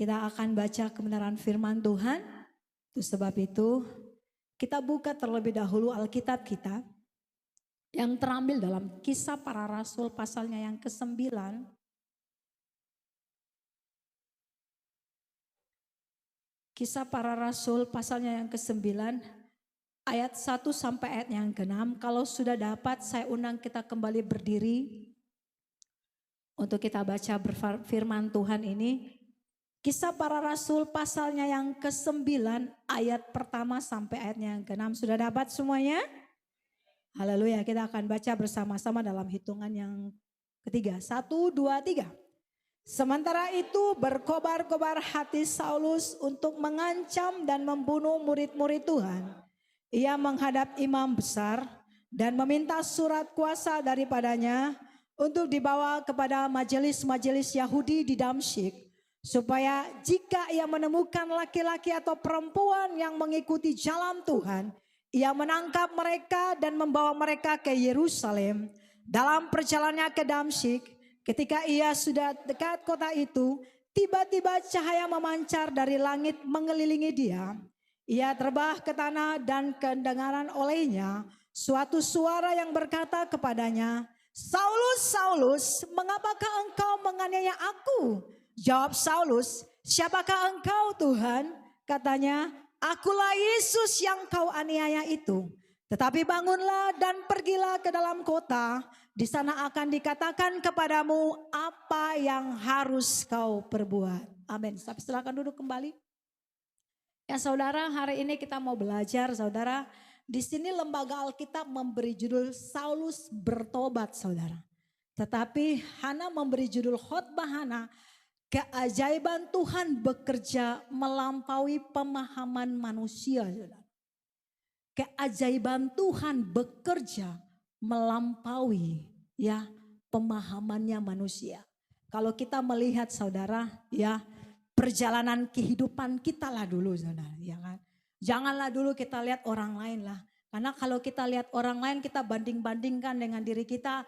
Kita akan baca kebenaran firman Tuhan. Itu sebab itu kita buka terlebih dahulu Alkitab kita yang terambil dalam Kisah Para Rasul pasalnya yang ke-9. Kisah Para Rasul pasalnya yang ke-9 ayat 1 sampai ayat yang ke-6. Kalau sudah dapat saya undang kita kembali berdiri untuk kita baca firman Tuhan ini. Kisah Para Rasul pasalnya yang ke-9 ayat pertama sampai ayatnya yang ke-6. Sudah dapat semuanya? Haleluya, kita akan baca bersama-sama dalam hitungan yang ketiga. 1, 2, 3. Sementara itu berkobar-kobar hati Saulus untuk mengancam dan membunuh murid-murid Tuhan. Ia menghadap imam besar dan meminta surat kuasa daripadanya untuk dibawa kepada majelis-majelis Yahudi di Damsyik. Supaya jika ia menemukan laki-laki atau perempuan yang mengikuti jalan Tuhan, ia menangkap mereka dan membawa mereka ke Yerusalem. Dalam perjalanannya ke Damsyik, ketika ia sudah dekat kota itu, tiba-tiba cahaya memancar dari langit mengelilingi dia. Ia terbah ke tanah dan kedengaran olehnya suatu suara yang berkata kepadanya, "Saulus, Saulus, mengapakah engkau menganiaya aku?" Jawab Saulus, "Siapakah engkau Tuhan?" Katanya, "Akulah Yesus yang kau aniaya itu. Tetapi bangunlah dan pergilah ke dalam kota. Di sana akan dikatakan kepadamu apa yang harus kau perbuat." Amin. Tapi silakan duduk kembali. Ya saudara, hari ini kita mau belajar saudara. Di sini lembaga Alkitab memberi judul Saulus bertobat saudara. Tetapi Hana memberi judul khotbah Hana, keajaiban Tuhan bekerja melampaui pemahaman manusia. Keajaiban Tuhan bekerja melampaui ya pemahamannya manusia. Kalau kita melihat saudara ya perjalanan kehidupan kita lah dulu saudara ya kan. Janganlah dulu kita lihat orang lain lah. Karena kalau kita lihat orang lain kita banding-bandingkan dengan diri kita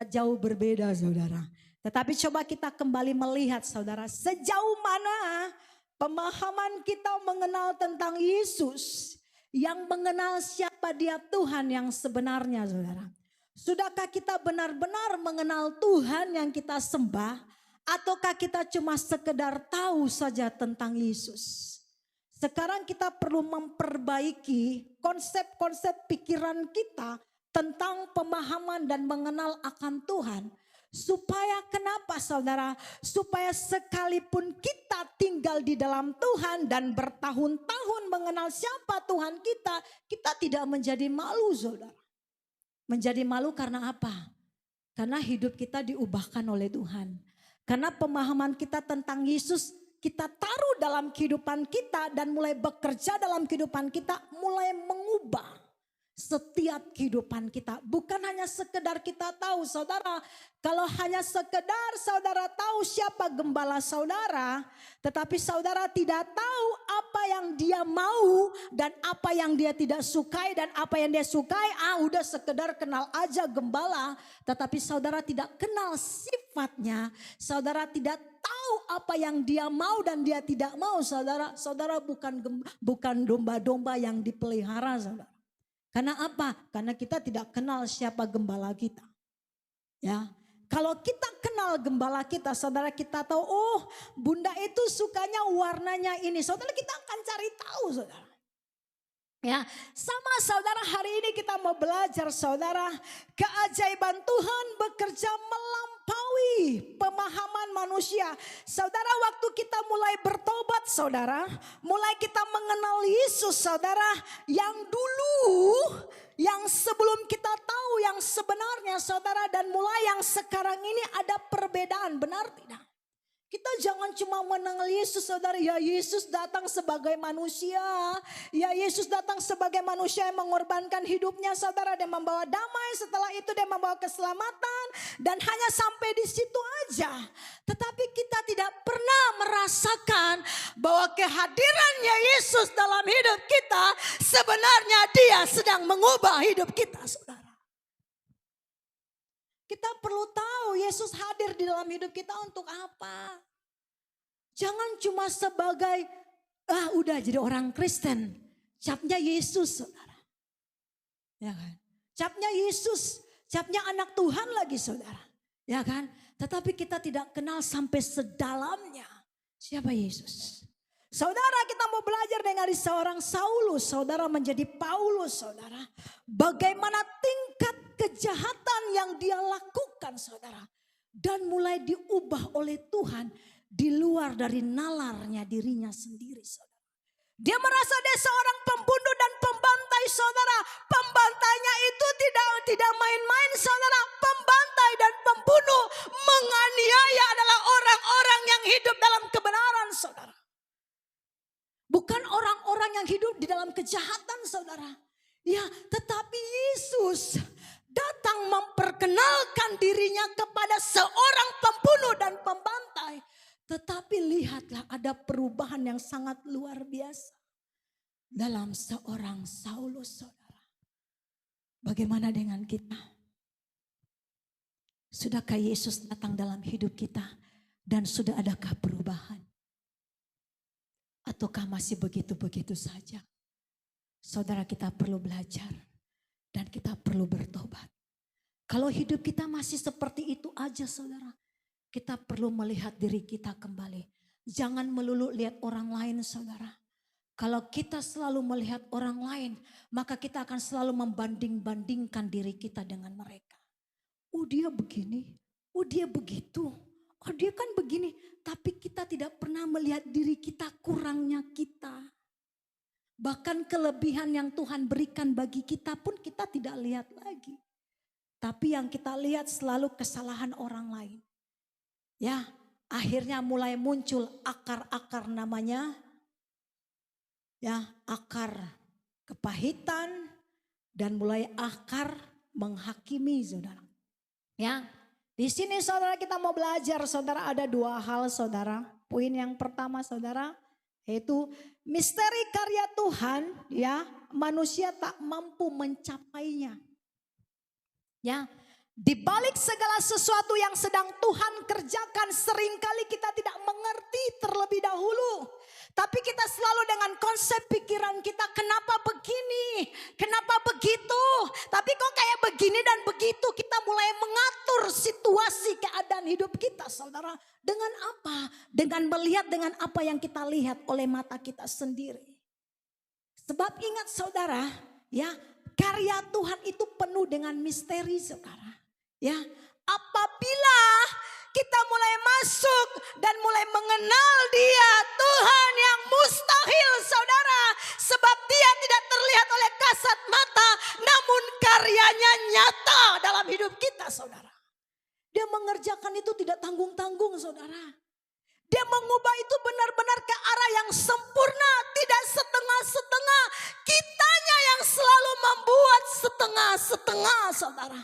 jauh berbeda saudara. Tetapi coba kita kembali melihat saudara, sejauh mana pemahaman kita mengenal tentang Yesus, yang mengenal siapa dia Tuhan yang sebenarnya saudara. Sudahkah kita benar-benar mengenal Tuhan yang kita sembah, ataukah kita cuma sekedar tahu saja tentang Yesus? Sekarang kita perlu memperbaiki konsep-konsep pikiran kita tentang pemahaman dan mengenal akan Tuhan. Supaya kenapa saudara? Supaya sekalipun kita tinggal di dalam Tuhan dan bertahun-tahun mengenal siapa Tuhan kita, kita tidak menjadi malu saudara. Menjadi malu karena apa? Karena hidup kita diubahkan oleh Tuhan. Karena pemahaman kita tentang Yesus kita taruh dalam kehidupan kita dan mulai bekerja dalam kehidupan kita, mulai mengubah setiap kehidupan kita. Bukan hanya sekedar kita tahu saudara. Kalau hanya sekedar saudara tahu siapa gembala saudara, tetapi saudara tidak tahu apa yang dia mau dan apa yang dia tidak sukai dan apa yang dia sukai, udah sekedar kenal aja gembala, tetapi saudara tidak kenal sifatnya, saudara tidak tahu apa yang dia mau dan dia tidak mau, saudara bukan domba-domba yang dipelihara saudara. Karena apa? Karena kita tidak kenal siapa gembala kita. Ya, kalau kita kenal gembala kita, saudara kita tahu, oh bunda itu sukanya warnanya ini. Saudara kita akan cari tahu saudara. Ya, sama saudara hari ini kita mau belajar saudara. Keajaiban Tuhan bekerja melampaui pemahaman manusia. Saudara waktu kita mulai bertobat saudara. Mulai kita mengenal Yesus saudara. Yang dulu, yang sebelum kita tahu yang sebenarnya saudara. Dan mulai yang sekarang ini ada perbedaan, benar tidak? Kita jangan cuma mengenal Yesus saudara. Ya Yesus datang sebagai manusia. Ya Yesus datang sebagai manusia yang mengorbankan hidupnya saudara. Dia membawa damai, setelah itu dia membawa keselamatan. Dan hanya sampai di situ aja. Tetapi kita tidak pernah merasakan bahwa kehadirannya Yesus dalam hidup kita. Sebenarnya dia sedang mengubah hidup kita saudara. Kita perlu tahu Yesus hadir di dalam hidup kita untuk apa. Jangan cuma sebagai udah jadi orang Kristen. Capnya Yesus, saudara. Ya kan? Capnya Yesus, capnya anak Tuhan lagi, saudara. Ya kan? Tetapi kita tidak kenal sampai sedalamnya siapa Yesus. Saudara, kita mau belajar dari seorang Saulus, saudara, menjadi Paulus, saudara. Bagaimana tingkat kejahatan yang dia lakukan, saudara. Dan mulai diubah oleh Tuhan di luar dari nalarnya dirinya sendiri, saudara. Dia merasa dia seorang pembunuh dan pembantai, saudara. Pembantainya itu tidak main-main, saudara. Pembantai dan pembunuh menganiaya adalah orang-orang yang hidup dalam kebenaran, saudara. Bukan orang-orang yang hidup di dalam kejahatan, saudara. Ya, tetapi Yesus datang memperkenalkan dirinya kepada seorang pembunuh dan pembantai. Tetapi lihatlah ada perubahan yang sangat luar biasa dalam seorang Saulus, saudara. Bagaimana dengan kita? Sudahkah Yesus datang dalam hidup kita dan sudah adakah perubahan? Ataukah masih begitu-begitu saja? Saudara, kita perlu belajar dan kita perlu bertobat. Kalau hidup kita masih seperti itu aja, saudara, kita perlu melihat diri kita kembali. Jangan melulu lihat orang lain, saudara. Kalau kita selalu melihat orang lain, maka kita akan selalu membanding-bandingkan diri kita dengan mereka. Oh, dia begini, oh dia begitu. Oh, dia kan begini, tapi kita tidak pernah melihat diri kita, kurangnya kita. Bahkan kelebihan yang Tuhan berikan bagi kita pun kita tidak lihat lagi. Tapi yang kita lihat selalu kesalahan orang lain. Ya, akhirnya mulai muncul akar-akar namanya. Ya, akar kepahitan dan mulai akar menghakimi, saudara. Ya. Di sini saudara kita mau belajar, saudara, ada dua hal, saudara. Poin yang pertama, saudara, yaitu misteri karya Tuhan, ya, manusia tak mampu mencapainya. Ya, di balik segala sesuatu yang sedang Tuhan kerjakan, seringkali kita tidak mengerti terlebih dahulu. Tapi kita selalu dengan konsep pikiran kita, kenapa begini, kenapa begitu. Tapi kok kayak begini dan begitu, kita mulai mengatur situasi keadaan hidup kita, saudara. Dengan apa? Dengan melihat dengan apa yang kita lihat oleh mata kita sendiri. Sebab ingat, saudara, ya, karya Tuhan itu penuh dengan misteri, saudara. Ya, apabila kita mulai masuk dan mulai mengenal Dia, Tuhan yang mustahil, saudara. Sebab Dia tidak terlihat oleh kasat mata, namun karyanya nyata dalam hidup kita, saudara. Dia mengerjakan itu tidak tanggung-tanggung, saudara. Dia mengubah itu benar-benar ke arah yang sempurna, tidak setengah-setengah. Kitanya yang selalu membuat setengah-setengah, saudara.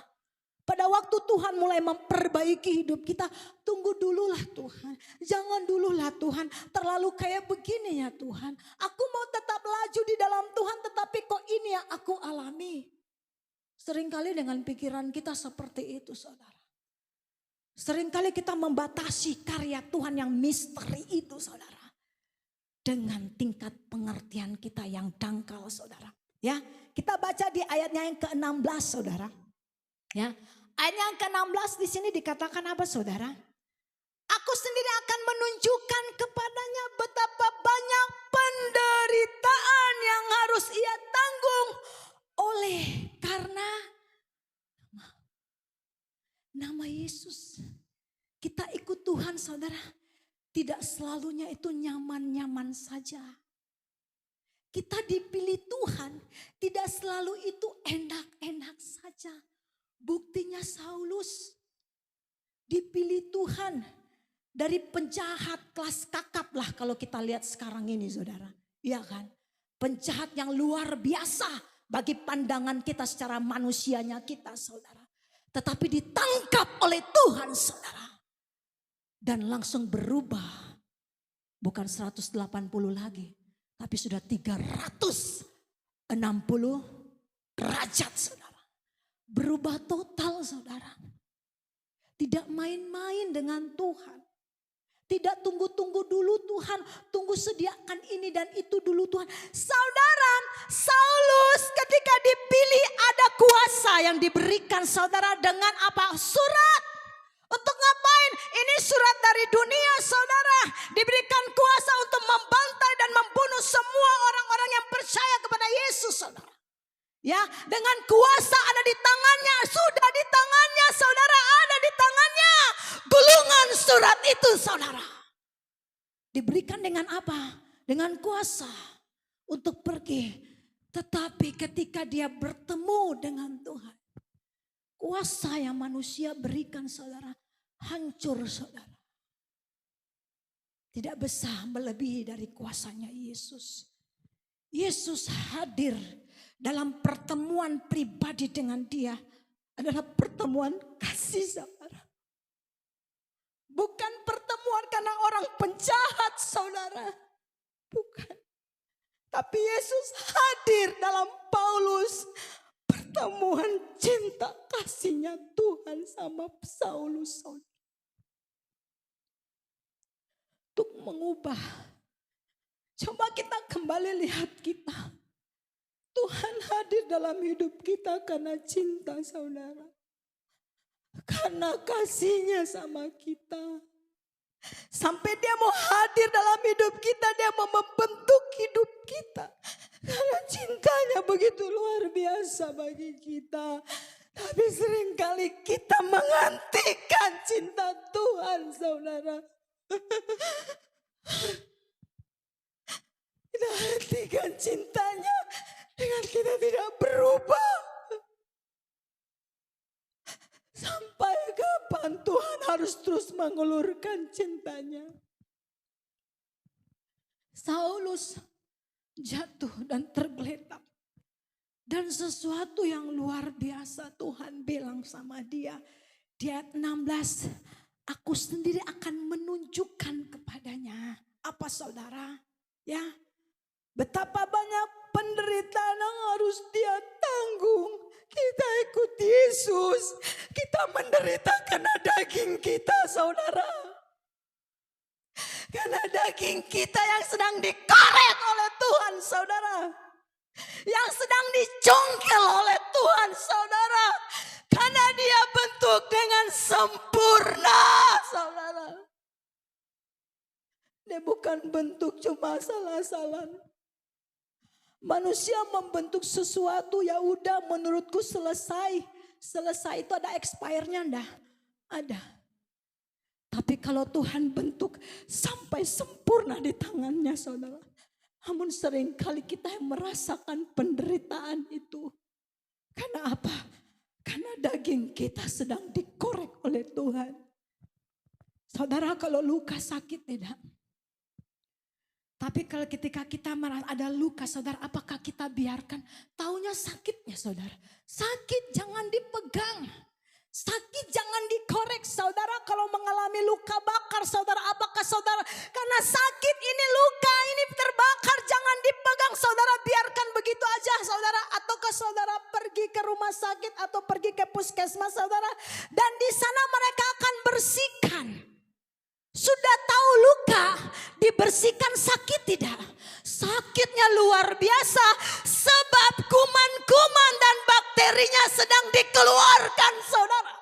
Pada waktu Tuhan mulai memperbaiki hidup kita, tunggu dululah Tuhan. Jangan dululah Tuhan, terlalu kayak begini ya Tuhan. Aku mau tetap laju di dalam Tuhan, tetapi kok ini yang aku alami. Seringkali dengan pikiran kita seperti itu, saudara. Seringkali kita membatasi karya Tuhan yang misteri itu, saudara. Dengan tingkat pengertian kita yang dangkal, saudara. Ya, kita baca di ayatnya yang ke-16, saudara. Ya, ayat yang ke-16 di sini dikatakan apa, saudara? Aku sendiri akan menunjukkan kepadanya betapa banyak penderitaan yang harus ia tanggung oleh karena nama Yesus. Kita ikut Tuhan, saudara. Tidak selalunya itu nyaman-nyaman saja. Kita dipilih Tuhan, tidak selalu itu enak-enak saja. Buktinya Saulus dipilih Tuhan dari penjahat kelas kakap lah kalau kita lihat sekarang ini, saudara. Iya kan? Penjahat yang luar biasa bagi pandangan kita secara manusianya kita, saudara. Tetapi ditangkap oleh Tuhan, saudara. Dan langsung berubah. Bukan 180 lagi. Tapi sudah 360 derajat, saudara. Berubah total, saudara. Tidak main-main dengan Tuhan. Tidak tunggu-tunggu dulu Tuhan, tunggu sediakan ini dan itu dulu Tuhan. Saudara, Saulus ketika dipilih ada kuasa yang diberikan saudara dengan apa? Surat. Untuk ngapain? Ini surat dari dunia saudara. Diberikan kuasa untuk membantai dan membunuh semua orang-orang yang percaya kepada Yesus saudara. Ya, dengan kuasa ada di tangannya, sudah di tangannya saudara, ada di tangannya. Gulungan surat itu saudara. Diberikan dengan apa? Dengan kuasa untuk pergi. Tetapi ketika dia bertemu dengan Tuhan, kuasa yang manusia berikan saudara, hancur saudara. Tidak bisa melebihi dari kuasanya Yesus. Yesus hadir dalam pertemuan pribadi dengan dia adalah pertemuan kasih saudara. Bukan pertemuan karena orang penjahat saudara. Bukan. Tapi Yesus hadir dalam Paulus. Pertemuan cinta kasihnya Tuhan sama Saulus. Untuk mengubah. Coba kita kembali lihat kita. Tuhan hadir dalam hidup kita karena cinta saudara. Karena kasihnya sama kita. Sampai dia mau hadir dalam hidup kita. Dia mau membentuk hidup kita. Karena cintanya begitu luar biasa bagi kita. Tapi seringkali kita menghentikan cinta Tuhan saudara. Kita hentikan cintanya. Dengan kita tidak berubah. Sampai kapan Tuhan harus terus mengulurkan cintanya. Saulus jatuh dan tergeletak. Dan sesuatu yang luar biasa Tuhan bilang sama dia. Di ayat 16, aku sendiri akan menunjukkan kepadanya. Apa saudara? Ya, betapa banyak penderitaan yang harus dia tanggung. Kita ikut Yesus. Kita menderita karena daging kita saudara. Karena daging kita yang sedang dikorek oleh Tuhan saudara. Yang sedang dicongkel oleh Tuhan saudara. Karena dia bentuk dengan sempurna saudara. Dia bukan bentuk cuma salah-salah. Manusia membentuk sesuatu ya udah menurutku selesai. Selesai itu ada expire-nya enggak? Ada. Tapi kalau Tuhan bentuk sampai sempurna di tangannya saudara. Namun seringkali kita yang merasakan penderitaan itu. Karena apa? Karena daging kita sedang dikorek oleh Tuhan. Saudara kalau luka sakit tidak? Tapi kalau ketika kita merasa ada luka saudara, apakah kita biarkan? Taunya sakitnya saudara. Sakit jangan dipegang. Sakit jangan dikorek saudara. Kalau mengalami luka bakar saudara, apakah saudara? Karena sakit ini luka ini terbakar jangan dipegang saudara. Biarkan begitu aja saudara. Ataukah saudara pergi ke rumah sakit atau pergi ke puskesmas saudara. Dan di sana mereka akan bersihkan. Sudah tahu luka, dibersihkan sakit tidak? Sakitnya luar biasa sebab kuman-kuman dan bakterinya sedang dikeluarkan saudara.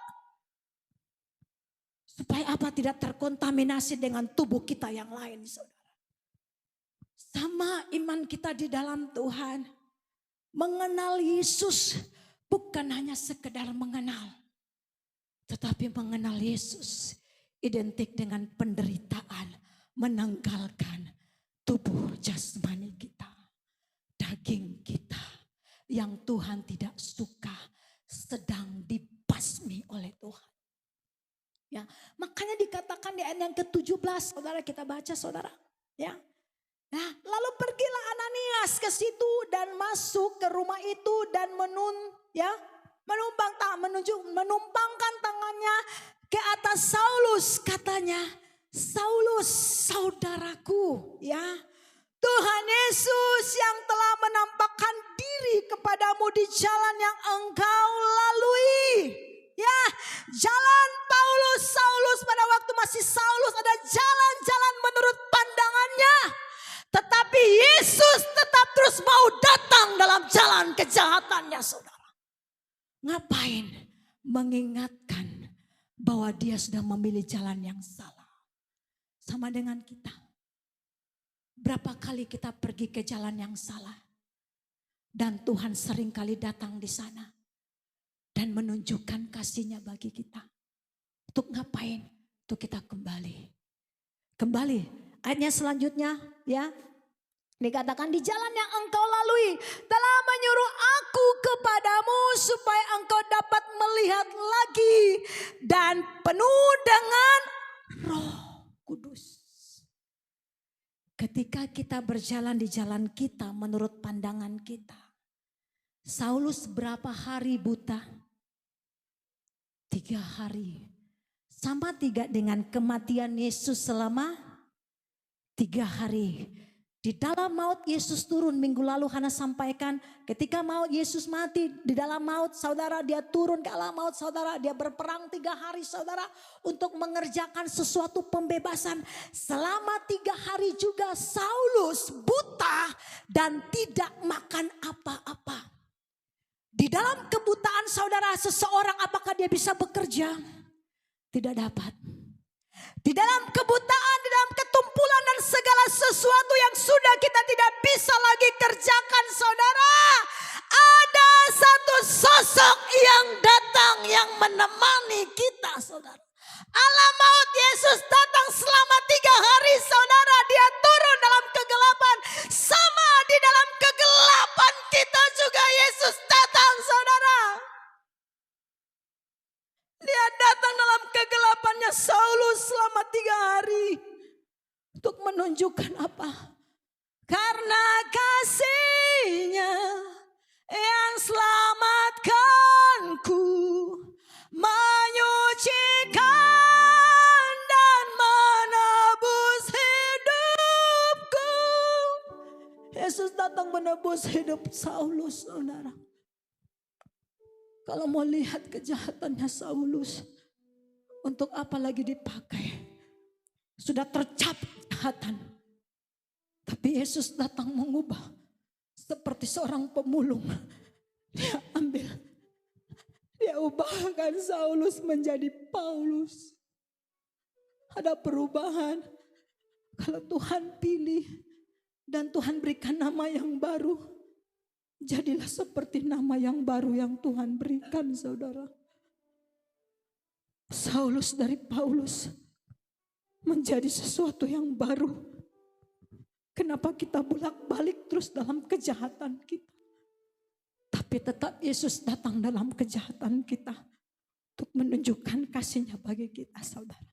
Supaya apa? Tidak terkontaminasi dengan tubuh kita yang lain saudara. Sama iman kita di dalam Tuhan. Mengenal Yesus bukan hanya sekedar mengenal. Tetapi mengenal Yesus identik dengan penderitaan, menanggalkan tubuh jasmani kita, daging kita yang Tuhan tidak suka sedang dibasmi oleh Tuhan. Ya, makanya dikatakan di ayat yang ke-17, saudara kita baca saudara. Ya, nah, lalu pergilah Ananias ke situ dan masuk ke rumah itu dan menumpangkan tangannya ke atas Saulus, katanya, Saulus saudaraku, ya. Tuhan Yesus yang telah menampakkan diri kepadamu di jalan yang engkau lalui. Ya, jalan Paulus, Saulus pada waktu masih Saulus ada jalan-jalan menurut pandangannya. Tetapi Yesus tetap terus mau datang dalam jalan kejahatannya, saudara. Ngapain? Mengingatkan bahwa dia sudah memilih jalan yang salah. Sama dengan kita. Berapa kali kita pergi ke jalan yang salah. Dan Tuhan seringkali datang di sana. Dan menunjukkan kasih-Nya bagi kita. Untuk ngapain? Untuk kita kembali. Kembali. Ayatnya selanjutnya ya. Dikatakan di jalan yang engkau lalui telah menyuruh aku kepadamu supaya engkau dapat melihat lagi. Dan penuh dengan Roh Kudus. Ketika kita berjalan di jalan kita menurut pandangan kita. Saulus berapa hari buta? 3 hari. Sama tidak dengan kematian Yesus selama 3 hari. Di dalam maut Yesus turun, minggu lalu Hana sampaikan. Ketika maut Yesus mati, di dalam maut saudara dia turun ke alam maut saudara. Dia berperang 3 hari saudara untuk mengerjakan sesuatu pembebasan. Selama 3 hari juga Saulus buta dan tidak makan apa-apa. Di dalam kebutaan saudara seseorang apakah dia bisa bekerja? Tidak dapat. Di dalam kebutaan, di dalam ketumpulan dan segala sesuatu yang sudah kita tidak bisa lagi kerjakan saudara. Ada satu sosok yang datang yang menemani kita saudara. Alam maut Yesus datang selama 3 hari saudara. Dia turun dalam kegelapan. Sama di dalam kegelapan kita juga Yesus datang saudara. Dia datang dalam kegelapannya Saulus selama 3 hari. Untuk menunjukkan apa? Karena kasih-Nya yang selamatkanku. Menyucikan dan menebus hidupku. Yesus datang menebus hidup Saulus saudara. Kalau mau lihat kejahatannya Saulus, untuk apa lagi dipakai? Sudah tercap kejahatan. Tapi Yesus datang mengubah seperti seorang pemulung. Dia ambil, dia ubahkan Saulus menjadi Paulus. Ada perubahan. Kalau Tuhan pilih dan Tuhan berikan nama yang baru. Jadilah seperti nama yang baru yang Tuhan berikan saudara. Saulus dari Paulus menjadi sesuatu yang baru. Kenapa kita bolak-balik terus dalam kejahatan kita? Tapi tetap Yesus datang dalam kejahatan kita. Untuk menunjukkan kasih-Nya bagi kita saudara.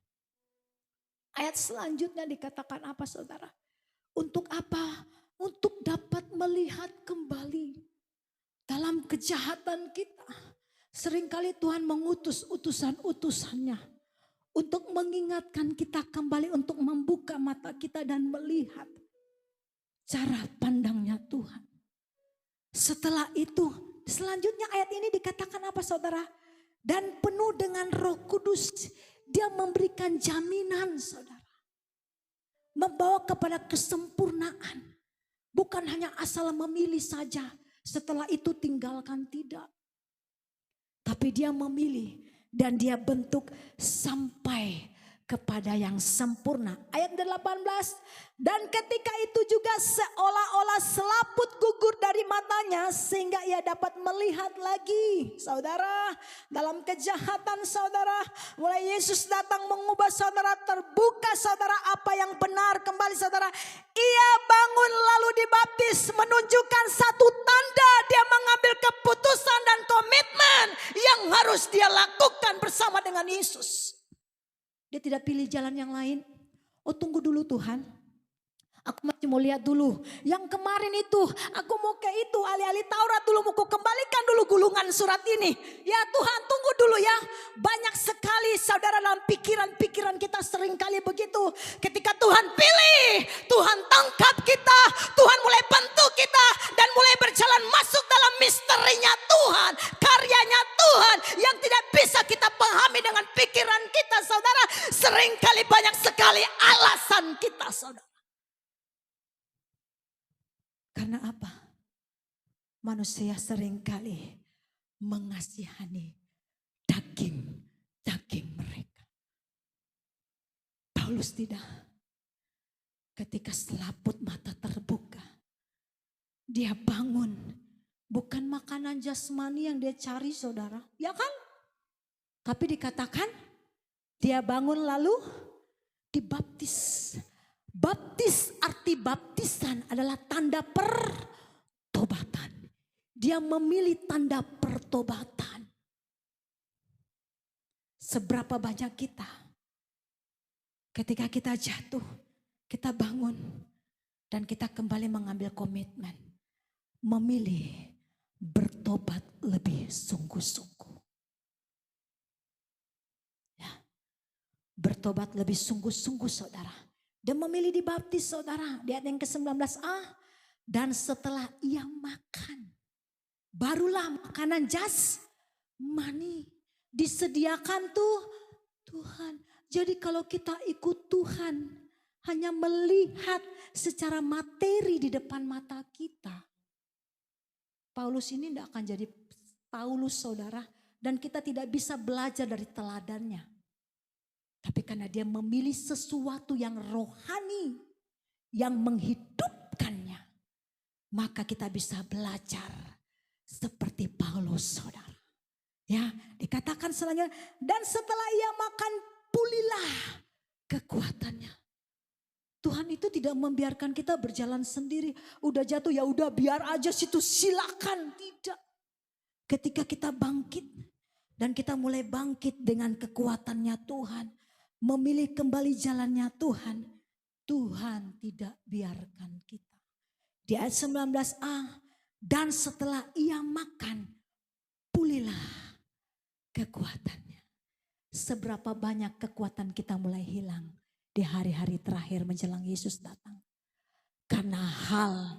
Ayat selanjutnya dikatakan apa saudara? Untuk apa? Untuk dapat melihat kembali dalam kejahatan kita. Seringkali Tuhan mengutus utusan-utusannya untuk mengingatkan kita kembali, untuk membuka mata kita dan melihat cara pandangnya Tuhan. Setelah itu, selanjutnya ayat ini dikatakan apa saudara? Dan penuh dengan Roh Kudus, dia memberikan jaminan saudara. Membawa kepada kesempurnaan. Bukan hanya asal memilih saja, setelah itu tinggalkan, tidak. Tapi dia memilih dan dia bentuk sampai kepada yang sempurna. Ayat 18. Dan ketika itu juga seolah-olah selaput gugur dari matanya sehingga ia dapat melihat lagi. Saudara, dalam kejahatan saudara, mulai Yesus datang mengubah saudara, terbuka saudara apa yang benar kembali saudara. Ia bangun lalu dibaptis, menunjukkan satu tanda dia mengambil keputusan dan komitmen yang harus dia lakukan bersama dengan Yesus. Dia tidak pilih jalan yang lain. Oh tunggu dulu Tuhan. Aku masih mau lihat dulu. Yang kemarin itu aku mau ke itu. Alih-alih Taurat dulu mau kembalikan dulu gulungan surat ini. Ya Tuhan tunggu dulu ya. Banyak sekali saudara dalam pikiran-pikiran kita seringkali begitu. Ketika Tuhan pilih, Tuhan tangkap kita, Tuhan mulai bentuk kita dan mulai berjalan masuk dalam misterinya Tuhan, karyanya Tuhan yang tidak bisa kita pahami dengan pikiran kita saudara. Seringkali banyak sekali alasan kita saudara. Karena apa? Manusia seringkali mengasihani daging mereka. Paulus tidak. Ketika selaput mata terbuka, dia bangun. Bukan makanan jasmani yang dia cari saudara. Ya kan? Tapi dikatakan dia bangun lalu dibaptis. Baptis arti baptisan adalah tanda pertobatan. Dia memilih tanda pertobatan. Seberapa banyak kita ketika kita jatuh, kita bangun dan kita kembali mengambil komitmen. Memilih bertobat lebih sungguh-sungguh. Ya, bertobat lebih sungguh-sungguh saudara. Dan memilih dibaptis saudara. Di ayat yang ke-19a. Dan setelah ia makan. Barulah makanan jasmani. Disediakan tuh Tuhan. Jadi kalau kita ikut Tuhan. Hanya melihat secara materi di depan mata kita. Paulus ini tidak akan jadi Paulus saudara. Dan kita tidak bisa belajar dari teladannya. Tapi karena dia memilih sesuatu yang rohani. Yang menghidupkannya. Maka kita bisa belajar. Seperti Paulus saudara. Ya, dikatakan selanjutnya. Dan setelah ia makan pulihlah kekuatannya. Tuhan itu tidak membiarkan kita berjalan sendiri. Udah jatuh ya udah biar aja situ silakan. Tidak. Ketika kita bangkit. Dan kita mulai bangkit dengan kekuatannya Tuhan. Memilih kembali jalannya Tuhan. Tuhan tidak biarkan kita. Di ayat 19a. Dan setelah ia makan. Pulihlah kekuatannya. Seberapa banyak kekuatan kita mulai hilang. Di hari-hari terakhir menjelang Yesus datang. Karena hal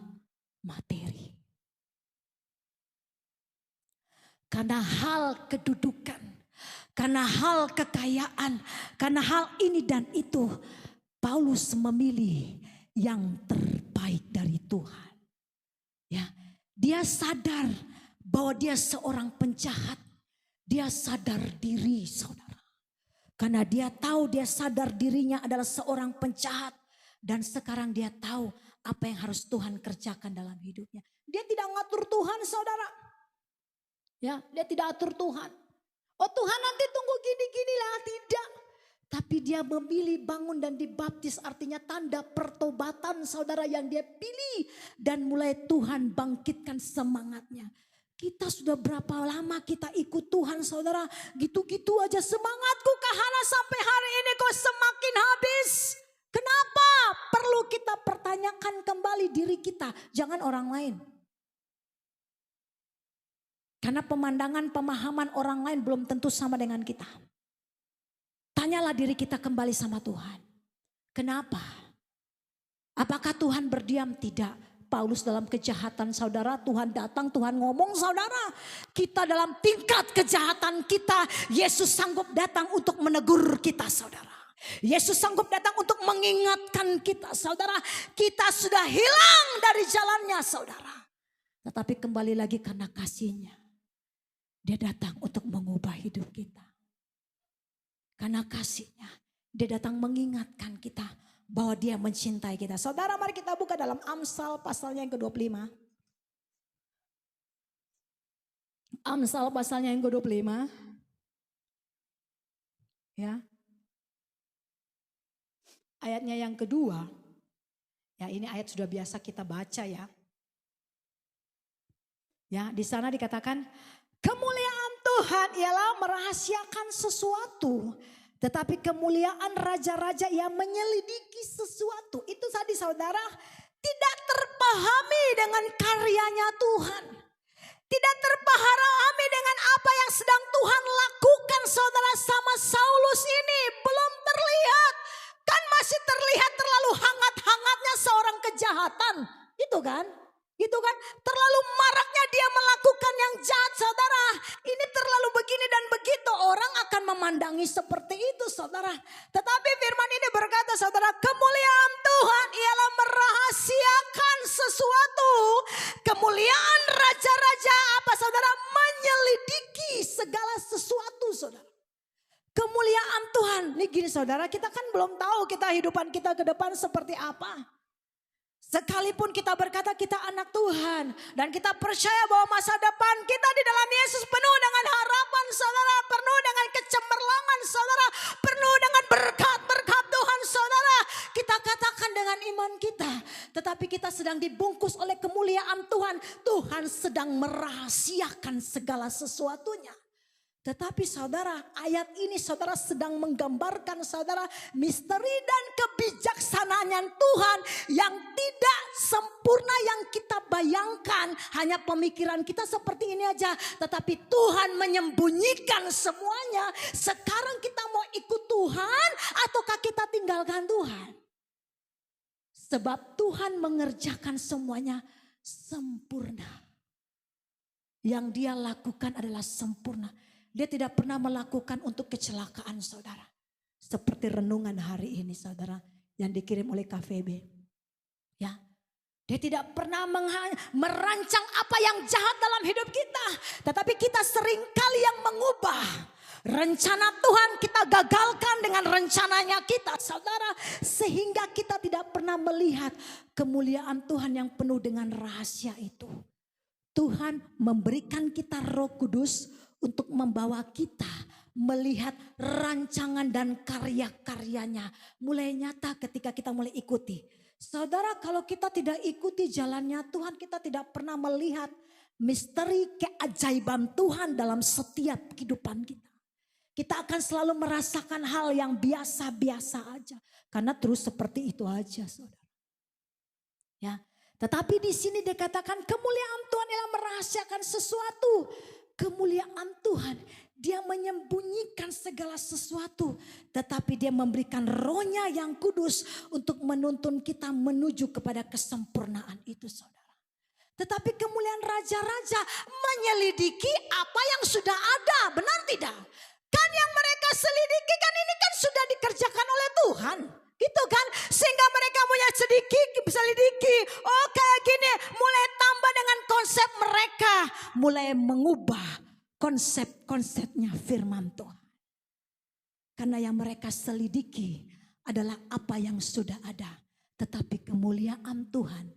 materi. Karena hal kedudukan. Karena hal kekayaan. Karena hal ini dan itu. Paulus memilih yang terbaik dari Tuhan. Ya, dia sadar bahwa dia seorang penjahat. Dia sadar diri saudara. Karena dia tahu dia sadar dirinya adalah seorang penjahat. Dan sekarang dia tahu apa yang harus Tuhan kerjakan dalam hidupnya. Dia tidak ngatur Tuhan saudara. Ya, dia tidak atur Tuhan. Oh Tuhan nanti tunggu gini-gini lah. Tidak. Tapi dia memilih bangun dan dibaptis. Artinya tanda pertobatan saudara yang dia pilih. Dan mulai Tuhan bangkitkan semangatnya. Kita sudah berapa lama kita ikut Tuhan saudara. Gitu-gitu aja semangatku Kahana sampai hari ini kok semakin habis. Kenapa? Perlu kita pertanyakan kembali diri kita. Jangan orang lain. Karena pemandangan pemahaman orang lain belum tentu sama dengan kita. Tanyalah diri kita kembali sama Tuhan. Kenapa? Apakah Tuhan berdiam? Tidak. Paulus dalam kejahatan saudara, Tuhan datang, Tuhan ngomong saudara. Kita dalam tingkat kejahatan kita, Yesus sanggup datang untuk menegur kita saudara. Yesus sanggup datang untuk mengingatkan kita saudara. Kita sudah hilang dari jalannya saudara. Tetapi kembali lagi karena kasihnya. Dia datang untuk mengubah hidup kita. Karena kasihnya, dia datang mengingatkan kita bahwa dia mencintai kita. Saudara mari kita buka dalam Amsal pasalnya yang ke-25. Amsal pasalnya yang ke-25. Ya. Ayatnya yang kedua. Ya ini ayat sudah biasa kita baca ya. Ya di sana dikatakan kemuliaan Tuhan ialah merahasiakan sesuatu. Tetapi kemuliaan raja-raja yang menyelidiki sesuatu. Itu tadi saudara tidak terpahami dengan karyanya Tuhan. Tidak terpahami dengan apa yang sedang Tuhan lakukan. sama Saulus ini belum terlihat. Kan masih terlihat terlalu hangat-hangatnya seorang kejahatan. Itu kan? Gitu kan? Terlalu maraknya dia melakukan yang jahat, saudara. Ini terlalu begini dan begitu. Orang akan memandangi seperti itu, saudara. Tetapi firman ini berkata, saudara, kemuliaan Tuhan ialah merahasiakan sesuatu. Kemuliaan raja-raja apa, saudara? Menyelidiki segala sesuatu, saudara. Kemuliaan Tuhan. Ini gini, saudara, kita kan belum tahu kita hidupan kita ke depan seperti apa. Sekalipun kita berkata kita anak Tuhan dan kita percaya bahwa masa depan kita di dalam Yesus penuh dengan harapan, saudara, penuh dengan kecemerlangan, saudara, penuh dengan berkat-berkat Tuhan, saudara. Kita katakan dengan iman kita, tetapi kita sedang dibungkus oleh kemuliaan Tuhan. Tuhan sedang merahasiakan segala sesuatunya. Tetapi saudara, ayat ini saudara sedang menggambarkan, saudara, misteri dan kebijaksanaan Tuhan yang tidak sempurna yang kita bayangkan. Hanya pemikiran kita seperti ini aja. Tetapi Tuhan menyembunyikan semuanya. Sekarang kita mau ikut Tuhan ataukah kita tinggalkan Tuhan? Sebab Tuhan mengerjakan semuanya sempurna. Yang dia lakukan adalah sempurna. Dia tidak pernah melakukan untuk kecelakaan, saudara. Seperti renungan hari ini, saudara, yang dikirim oleh KVB. Ya, dia tidak pernah merancang apa yang jahat dalam hidup kita. Tetapi kita seringkali yang mengubah rencana Tuhan, kita gagalkan dengan rencananya kita, saudara. Sehingga kita tidak pernah melihat kemuliaan Tuhan yang penuh dengan rahasia itu. Tuhan memberikan kita Roh Kudus untuk membawa kita melihat rancangan dan karya-karyanya mulai nyata ketika kita mulai ikuti. Saudara, kalau kita tidak ikuti jalannya Tuhan, kita tidak pernah melihat misteri keajaiban Tuhan dalam setiap kehidupan kita. Kita akan selalu merasakan hal yang biasa-biasa aja. Karena terus seperti itu aja, saudara. Ya, tetapi di sini dikatakan kemuliaan Tuhan ialah merahasiakan sesuatu. Kemuliaan Tuhan, dia menyembunyikan segala sesuatu. Tetapi dia memberikan rohnya yang kudus untuk menuntun kita menuju kepada kesempurnaan itu, saudara. Tetapi kemuliaan raja-raja menyelidiki apa yang sudah ada, benar tidak? Kan yang mereka selidiki kan ini kan sudah dikerjakan oleh Tuhan. Gitu kan, sehingga mereka punya selidiki, oh kayak gini, mulai tambah dengan konsep mereka, mulai mengubah konsep-konsepnya firman Tuhan. Karena yang mereka selidiki adalah apa yang sudah ada, tetapi kemuliaan Tuhan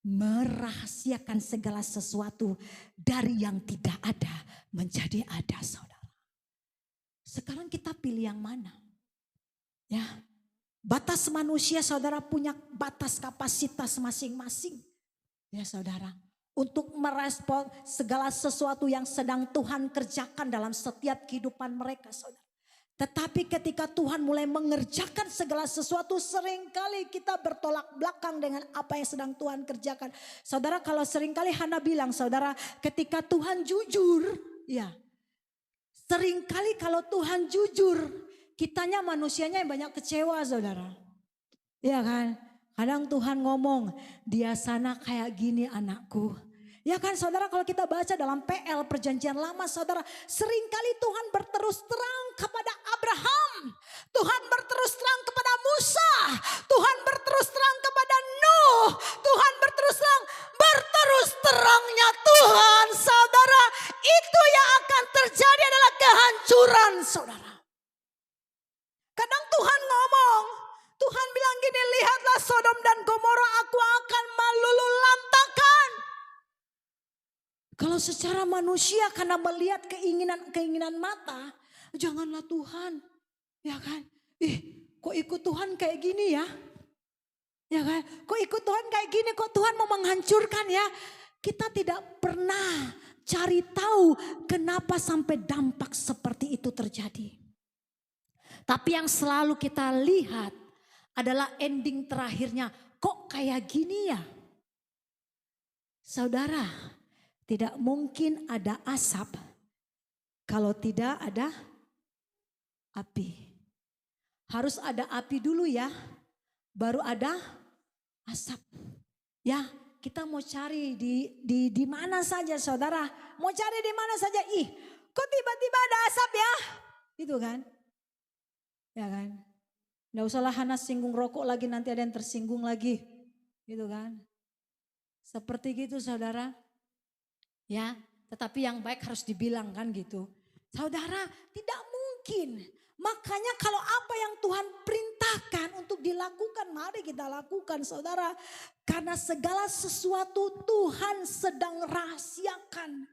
merahasiakan segala sesuatu dari yang tidak ada menjadi ada, saudara. Sekarang kita pilih yang mana? Ya. Batas manusia, saudara, punya batas kapasitas masing-masing. Ya, saudara. Untuk merespon segala sesuatu yang sedang Tuhan kerjakan dalam setiap kehidupan mereka, saudara. Tetapi ketika Tuhan mulai mengerjakan segala sesuatu, seringkali kita bertolak belakang dengan apa yang sedang Tuhan kerjakan. Saudara, kalau seringkali Hana bilang, saudara, ketika Tuhan jujur, ya. Seringkali kalau Tuhan jujur, kitanya manusianya yang banyak kecewa, saudara. Iya kan? Kadang Tuhan ngomong, dia sana kayak gini anakku. Ya kan, saudara, kalau kita baca dalam PL perjanjian lama, saudara, seringkali Tuhan berterus terang kepada Abraham. Tuhan berterus terang kepada Musa. Tuhan berterus terang kepada Nuh. Tuhan berterus terangnya Tuhan, saudara. Itu yang akan terjadi adalah kehancuran, saudara. Kadang Tuhan ngomong, Tuhan bilang gini, lihatlah Sodom dan Gomora aku akan meluluhlantakkan. Kalau secara manusia karena melihat keinginan mata, janganlah Tuhan, ya kan? Kok ikut Tuhan kayak gini ya? Ya kan? Kok ikut Tuhan kayak gini? Kok Tuhan mau menghancurkan ya? Kita tidak pernah cari tahu kenapa sampai dampak seperti itu terjadi. Tapi yang selalu kita lihat adalah ending terakhirnya. Kok kayak gini ya? Saudara, tidak mungkin ada asap kalau tidak ada api. Harus ada api dulu ya, baru ada asap. Ya, kita mau cari di mana saja saudara. Mau cari di mana saja. Ih, kok tiba-tiba ada asap ya? Gitu kan. Ya kan. Nggak usahlah Hana singgung rokok lagi, nanti ada yang tersinggung lagi. Gitu kan. Seperti gitu saudara. Ya, tetapi yang baik harus dibilang kan gitu. Saudara, tidak mungkin. Makanya kalau apa yang Tuhan perintahkan untuk dilakukan, mari kita lakukan saudara. Karena segala sesuatu Tuhan sedang rahasiakan.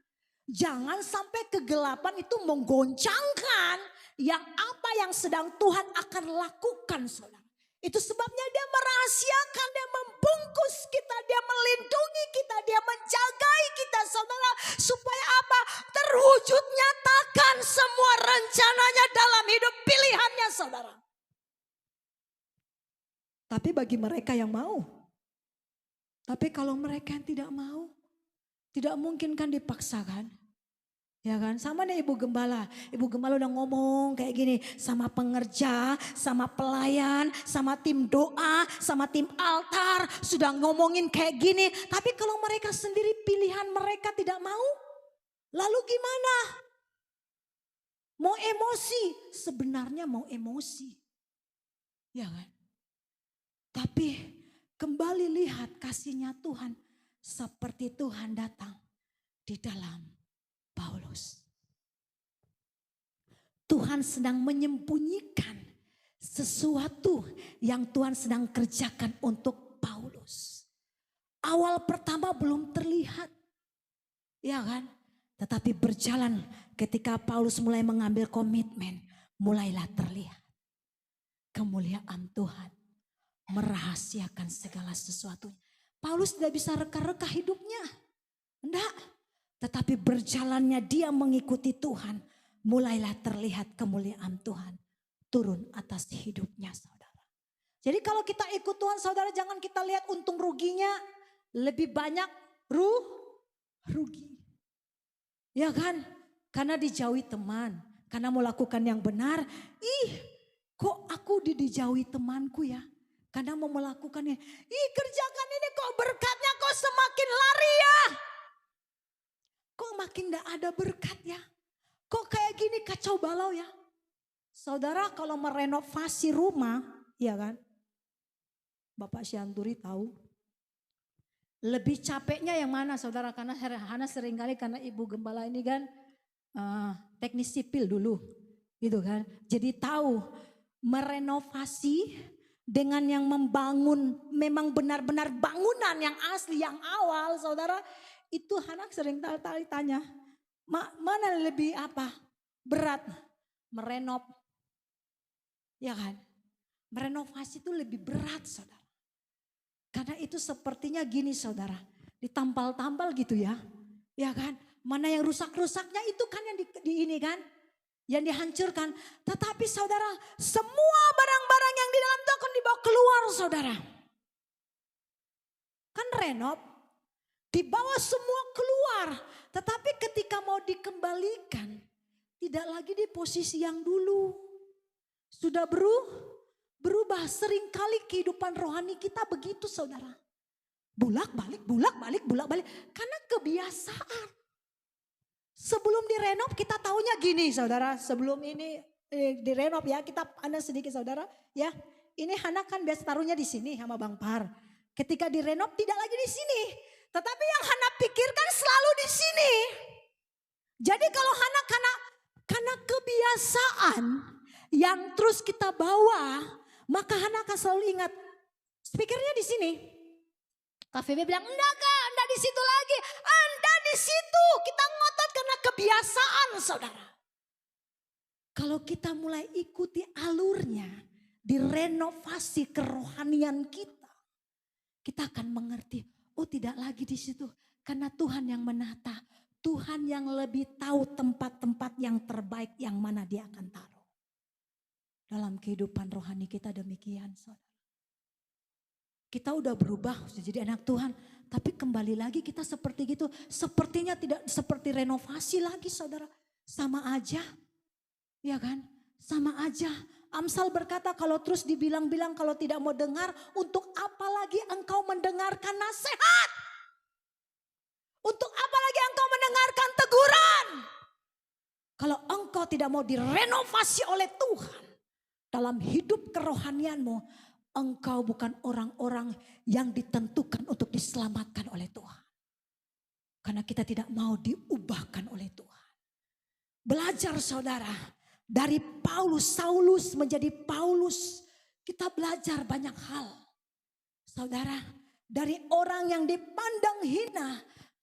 Jangan sampai kegelapan itu menggoncangkan yang apa yang sedang Tuhan akan lakukan saudara. Itu sebabnya dia merahasiakan, dia membungkus kita, dia melindungi kita, dia menjagai kita saudara. Supaya apa? Terwujud nyatakan semua rencananya dalam hidup pilihannya saudara. Tapi bagi mereka yang mau. Tapi kalau mereka yang tidak mau, tidak mungkin kan dipaksakan. Ya kan, sama nih Ibu Gembala. Ibu Gembala udah ngomong kayak gini sama pengerja, sama pelayan, sama tim doa, sama tim altar. Sudah ngomongin kayak gini. Tapi kalau mereka sendiri pilihan mereka tidak mau, lalu gimana? Mau emosi, sebenarnya mau emosi. Ya kan. Tapi kembali lihat kasihnya Tuhan. Seperti Tuhan datang di dalam Paulus. Tuhan sedang menyembunyikan sesuatu yang Tuhan sedang kerjakan untuk Paulus. Awal pertama belum terlihat. Ya kan? Tetapi berjalan ketika Paulus mulai mengambil komitmen. Mulailah terlihat kemuliaan Tuhan. Merahasiakan segala sesuatunya. Paulus tidak bisa reka-reka hidupnya. Enggak. Tetapi berjalannya dia mengikuti Tuhan. Mulailah terlihat kemuliaan Tuhan. Turun atas hidupnya saudara. Jadi kalau kita ikut Tuhan saudara, jangan kita lihat untung ruginya. Lebih banyak rugi. Ya kan? Karena dijauhi teman. Karena mau lakukan yang benar. Ih, kok aku dijauhi temanku ya? Karena mau melakukannya. Ih, kerjakan ini kok berkatnya kok semakin lari ya? Kok makin gak ada berkat ya? Kok kayak gini kacau balau ya? Saudara kalau merenovasi rumah, ya kan? Bapak Syanturi tahu. Lebih capeknya yang mana saudara? Karena Hana seringkali karena Ibu Gembala ini kan teknis sipil dulu. Gitu kan. Jadi tahu merenovasi dengan yang membangun memang benar-benar bangunan yang asli, yang awal saudara. Itu anak sering tanya, mana lebih apa? Berat merenov. Ya kan? Merenovasi itu lebih berat saudara. Karena itu sepertinya gini saudara. Ditampal-tampal gitu ya. Ya kan? Mana yang rusak-rusaknya itu kan yang di ini kan. Yang dihancurkan. Tetapi saudara, semua barang-barang yang di dalam itu akan dibawa keluar saudara. Kan renov. Dibawa semua keluar. Tetapi ketika mau dikembalikan. Tidak lagi di posisi yang dulu. Sudah berubah. Seringkali kehidupan rohani kita begitu saudara. Bulak-balik. Karena kebiasaan. Sebelum direnov kita taunya gini saudara. Sebelum ini direnov ya. Kita ada sedikit saudara. Ya, ini Hana kan biasa taruhnya di sini sama Bang Par. Ketika direnov tidak lagi di sini. Tetapi yang Hana pikirkan selalu di sini. Jadi kalau Hana karena kebiasaan yang terus kita bawa, maka Hana akan selalu ingat speakernya di sini. KVB bilang enggak di situ lagi. Anda di situ. Kita ngotot karena kebiasaan saudara. Kalau kita mulai ikuti alurnya, direnovasi kerohanian kita, kita akan mengerti. Oh tidak lagi di situ. Karena Tuhan yang menata. Tuhan yang lebih tahu tempat-tempat yang terbaik yang mana dia akan taruh. Dalam kehidupan rohani kita demikian saudara. Kita udah berubah, sudah jadi anak Tuhan. Tapi kembali lagi kita seperti gitu. Sepertinya tidak seperti renovasi lagi saudara. Sama aja. Ya kan? Sama aja. Amsal berkata kalau terus dibilang-bilang kalau tidak mau dengar, untuk apa lagi engkau mendengarkan nasihat? Untuk apa lagi engkau mendengarkan teguran? Kalau engkau tidak mau direnovasi oleh Tuhan dalam hidup kerohanianmu, engkau bukan orang-orang yang ditentukan untuk diselamatkan oleh Tuhan. Karena kita tidak mau diubahkan oleh Tuhan. Belajar saudara, dari Saulus menjadi Paulus, kita belajar banyak hal. Saudara, dari orang yang dipandang hina,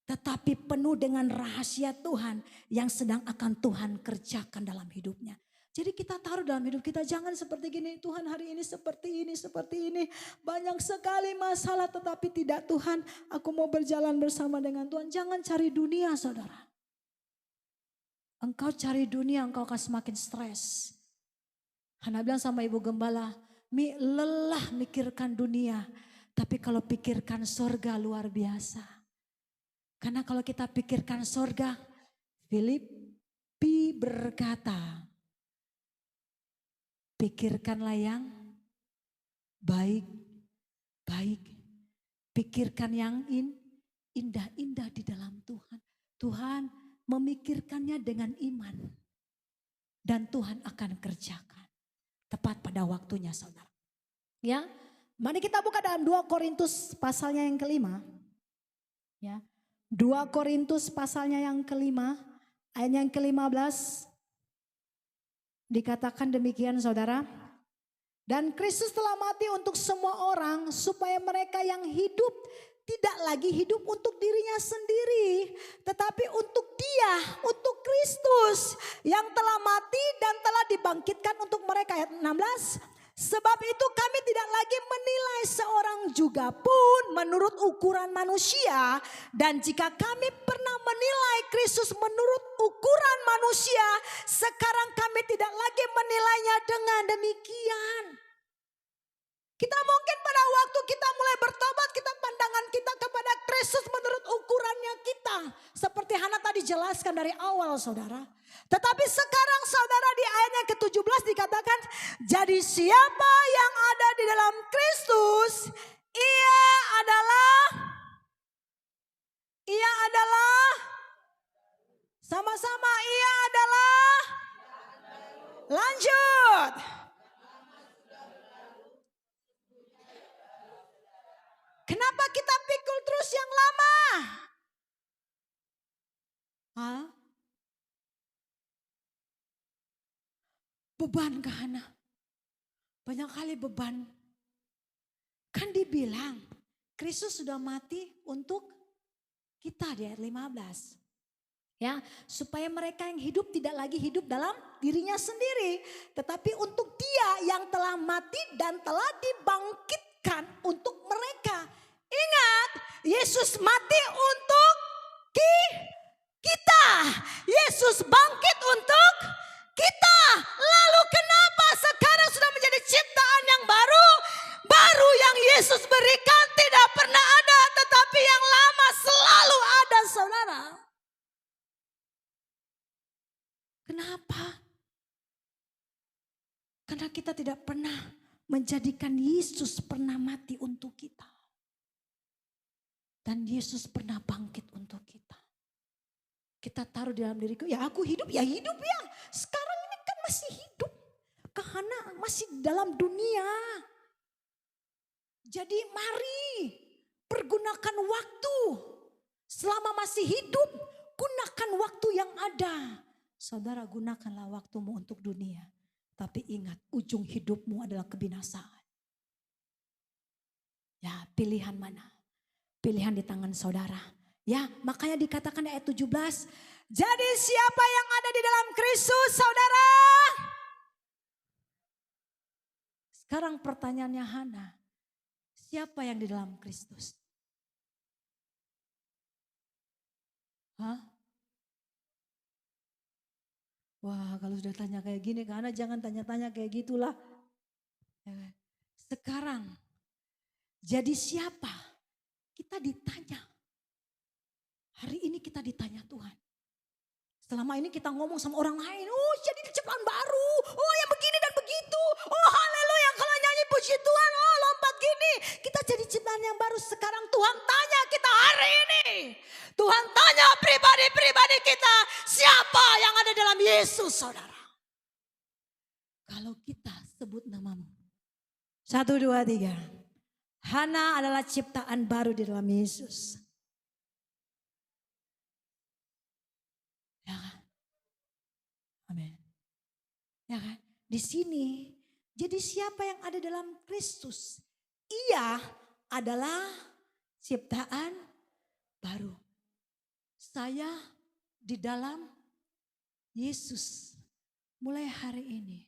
tetapi penuh dengan rahasia Tuhan yang sedang akan Tuhan kerjakan dalam hidupnya. Jadi kita taruh dalam hidup kita, jangan seperti gini, Tuhan hari ini seperti ini, seperti ini. Banyak sekali masalah tetapi tidak, Tuhan aku mau berjalan bersama dengan Tuhan. Jangan cari dunia saudara. Engkau cari dunia engkau akan semakin stres. Hana bilang sama ibu gembala, lelah mikirkan dunia. Tapi kalau pikirkan sorga luar biasa. Karena kalau kita pikirkan sorga, Filipi berkata, pikirkanlah yang baik-baik. Pikirkan yang indah-indah di dalam Tuhan. Tuhan memikirkannya dengan iman. Dan Tuhan akan kerjakan. Tepat pada waktunya saudara. Ya, mari kita buka dalam 2 Korintus pasalnya yang kelima. Ya, 2 Korintus pasalnya yang kelima, ayat yang ke-15. Dikatakan demikian saudara. Dan Kristus telah mati untuk semua orang supaya mereka yang hidup tidak lagi hidup untuk dirinya sendiri. Tetapi untuk Dia, untuk Kristus yang telah mati dan telah dibangkitkan untuk mereka. Ayat 16. Sebab itu kami tidak lagi menilai seorang juga pun menurut ukuran manusia. Dan jika kami pernah menilai Kristus menurut ukuran manusia, sekarang kami tidak lagi menilainya dengan demikian. Kita mungkin pada waktu kita mulai bertobat, kita pandangan kita kepada Kristus menurut ukurannya kita. Seperti Hana tadi jelaskan dari awal saudara. Tetapi sekarang saudara di ayat yang ke-17 dikatakan, jadi siapa yang ada di dalam Kristus, ia adalah sama-sama ia adalah lanjut. Kenapa kita pikul terus yang lama? Hah? Beban ke Hana? Banyak kali beban. Kan dibilang Kristus sudah mati untuk kita di ayat 15. Ya, supaya mereka yang hidup tidak lagi hidup dalam dirinya sendiri. Tetapi untuk Dia yang telah mati dan telah dibangkitkan untuk mereka. Ingat, Yesus mati untuk kita. Yesus bangkit untuk kita. Lalu kenapa sekarang sudah menjadi ciptaan yang baru? Baru yang Yesus berikan tidak pernah ada, tetapi yang lama selalu ada saudara. Kenapa? Karena kita tidak pernah menjadikan Yesus pernah mati untuk kita. Dan Yesus pernah bangkit untuk kita. Kita taruh di dalam diriku, ya aku hidup ya. Sekarang ini kan masih hidup. Karena masih dalam dunia. Jadi mari pergunakan waktu. Selama masih hidup, gunakan waktu yang ada. Saudara, gunakanlah waktumu untuk dunia. Tapi ingat, ujung hidupmu adalah kebinasaan. Ya, pilihan mana? Pilihan di tangan saudara. Ya, makanya dikatakan di ayat 17. Jadi siapa yang ada di dalam Kristus, saudara? Sekarang pertanyaannya Hana. Siapa yang di dalam Kristus? Hah? Wah, kalau sudah tanya kayak gini, Hana jangan tanya-tanya kayak gitulah. Sekarang, jadi siapa? Kita ditanya. Hari ini kita ditanya Tuhan. Selama ini kita ngomong sama orang lain, oh jadi ciptaan baru, oh yang begini dan begitu, oh haleluya kalau nyanyi puji Tuhan, oh lompat gini. Kita jadi ciptaan yang baru. Sekarang Tuhan tanya kita hari ini. Tuhan tanya pribadi-pribadi kita, siapa yang ada dalam Yesus saudara. Kalau kita sebut namamu. 1, 2, 3. Hana adalah ciptaan baru di dalam Yesus. Ya kan? Amin. Ya kan? Di sini, jadi siapa yang ada dalam Kristus? Ia adalah ciptaan baru. Saya di dalam Yesus. Mulai hari ini,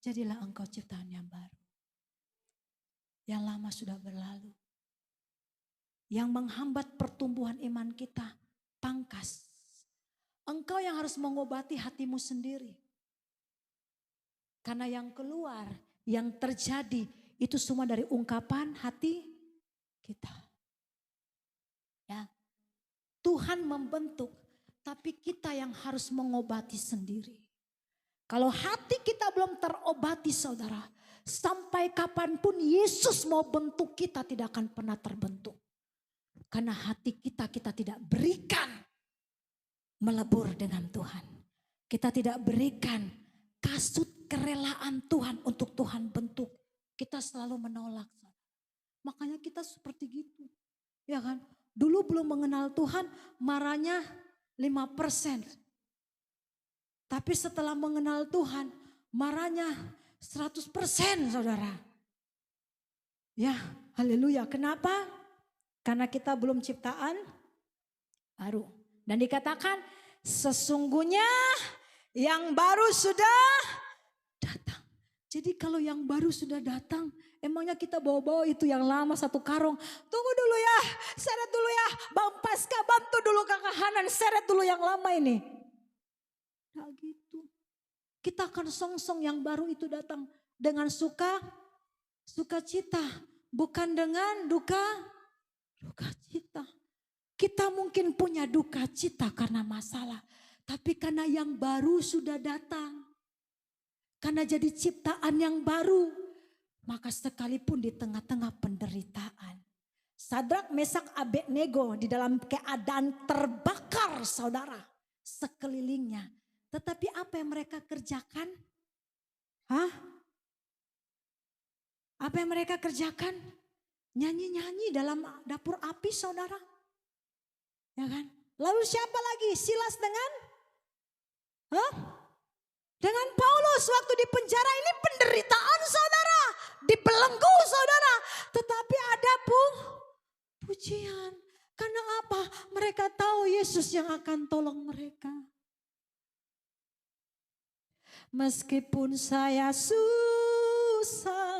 jadilah engkau ciptaan yang baru. Yang lama sudah berlalu. Yang menghambat pertumbuhan iman kita, pangkas. Engkau yang harus mengobati hatimu sendiri. Karena yang keluar, yang terjadi, itu semua dari ungkapan hati kita. Ya, Tuhan membentuk, tapi kita yang harus mengobati sendiri. Kalau hati kita belum terobati saudara, sampai kapanpun Yesus mau bentuk kita tidak akan pernah terbentuk. Karena hati kita tidak berikan melebur dengan Tuhan. Kita tidak berikan kasut kerelaan Tuhan untuk Tuhan bentuk. Kita selalu menolak. Makanya kita seperti gitu. Ya kan? Dulu belum mengenal Tuhan marahnya 5%. Tapi setelah mengenal Tuhan marahnya 100% saudara. Ya haleluya. Kenapa? Karena kita belum ciptaan baru. Dan dikatakan sesungguhnya yang baru sudah datang. Jadi kalau yang baru sudah datang, emangnya kita bawa-bawa itu yang lama satu karung. Tunggu dulu ya, seret dulu ya. Bang Pasca bantu dulu kakak Hanan, seret dulu yang lama ini. Nah gitu. Kita akan songsong yang baru itu datang dengan sukacita. Bukan dengan duka cita. Kita mungkin punya duka cita karena masalah. Tapi karena yang baru sudah datang. Karena jadi ciptaan yang baru. Maka sekalipun di tengah-tengah penderitaan. Sadrak, Mesak, Abednego di dalam keadaan terbakar saudara. Sekelilingnya. Tetapi apa yang mereka kerjakan? Apa yang mereka kerjakan? Nyanyi-nyanyi dalam dapur api saudara. Ya kan? Lalu siapa lagi? Silas dengan? Dengan Paulus waktu di penjara ini penderitaan saudara. Dibelenggu saudara. Tetapi ada pujian. Karena apa? Mereka tahu Yesus yang akan tolong mereka. Meskipun saya susah.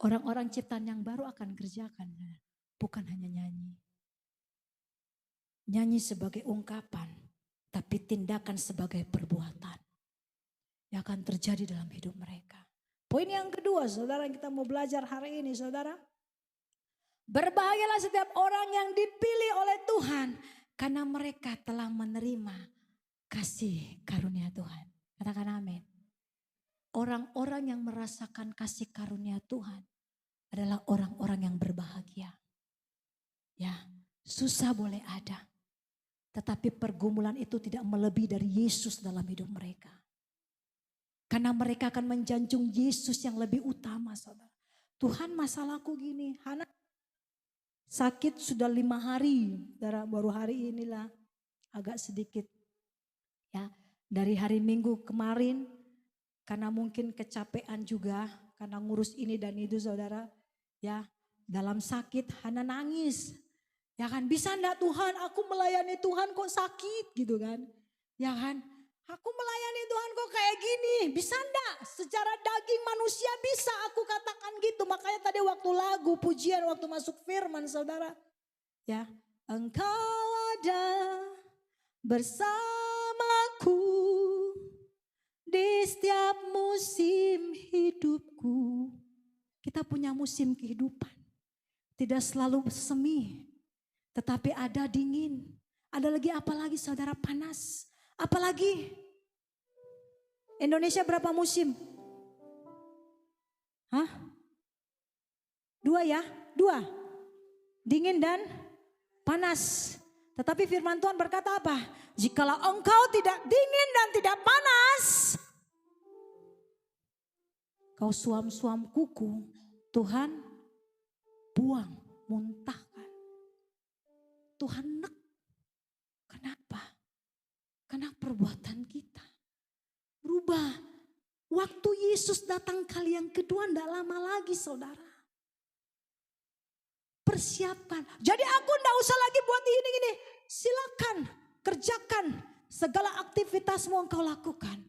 Orang-orang ciptaan yang baru akan kerjakan. Bukan hanya nyanyi. Nyanyi sebagai ungkapan. Tapi tindakan sebagai perbuatan. Yang akan terjadi dalam hidup mereka. Poin yang kedua saudara yang kita mau belajar hari ini saudara. Berbahagialah setiap orang yang dipilih oleh Tuhan. Karena mereka telah menerima kasih karunia Tuhan. Katakan amin. Orang-orang yang merasakan kasih karunia Tuhan adalah orang-orang yang berbahagia. Ya, susah boleh ada. Tetapi pergumulan itu tidak melebihi dari Yesus dalam hidup mereka. Karena mereka akan menjanjung Yesus yang lebih utama saudara. Tuhan masalahku gini, Hana sakit sudah 5 hari. Saudara, baru hari inilah agak sedikit. Ya, dari hari Minggu kemarin karena mungkin kecapean juga. Karena ngurus ini dan itu saudara. Ya, dalam sakit Hana nangis. Ya kan, bisa enggak Tuhan aku melayani Tuhan kok sakit gitu kan. Ya kan, aku melayani Tuhan kok kayak gini. Bisa enggak? Secara daging manusia bisa aku katakan gitu. Makanya tadi waktu lagu pujian, waktu masuk firman saudara. Ya, Engkau ada bersamaku di setiap musim hidupku. Kita punya musim kehidupan. Tidak selalu semi, tetapi ada dingin. Ada lagi apa lagi saudara, panas. Apalagi Indonesia berapa musim? Hah? 2 ya? 2. Dingin dan panas. Tetapi firman Tuhan berkata apa? Jikalau engkau tidak dingin dan tidak panas, kau suam-suam kuku, Tuhan buang, muntahkan. Tuhan nek. Kenapa? Karena perbuatan kita berubah. Waktu Yesus datang kali yang kedua tidak lama lagi saudara. Persiapkan. Jadi aku tidak usah lagi buat ini. Silakan kerjakan segala aktivitasmu engkau lakukan.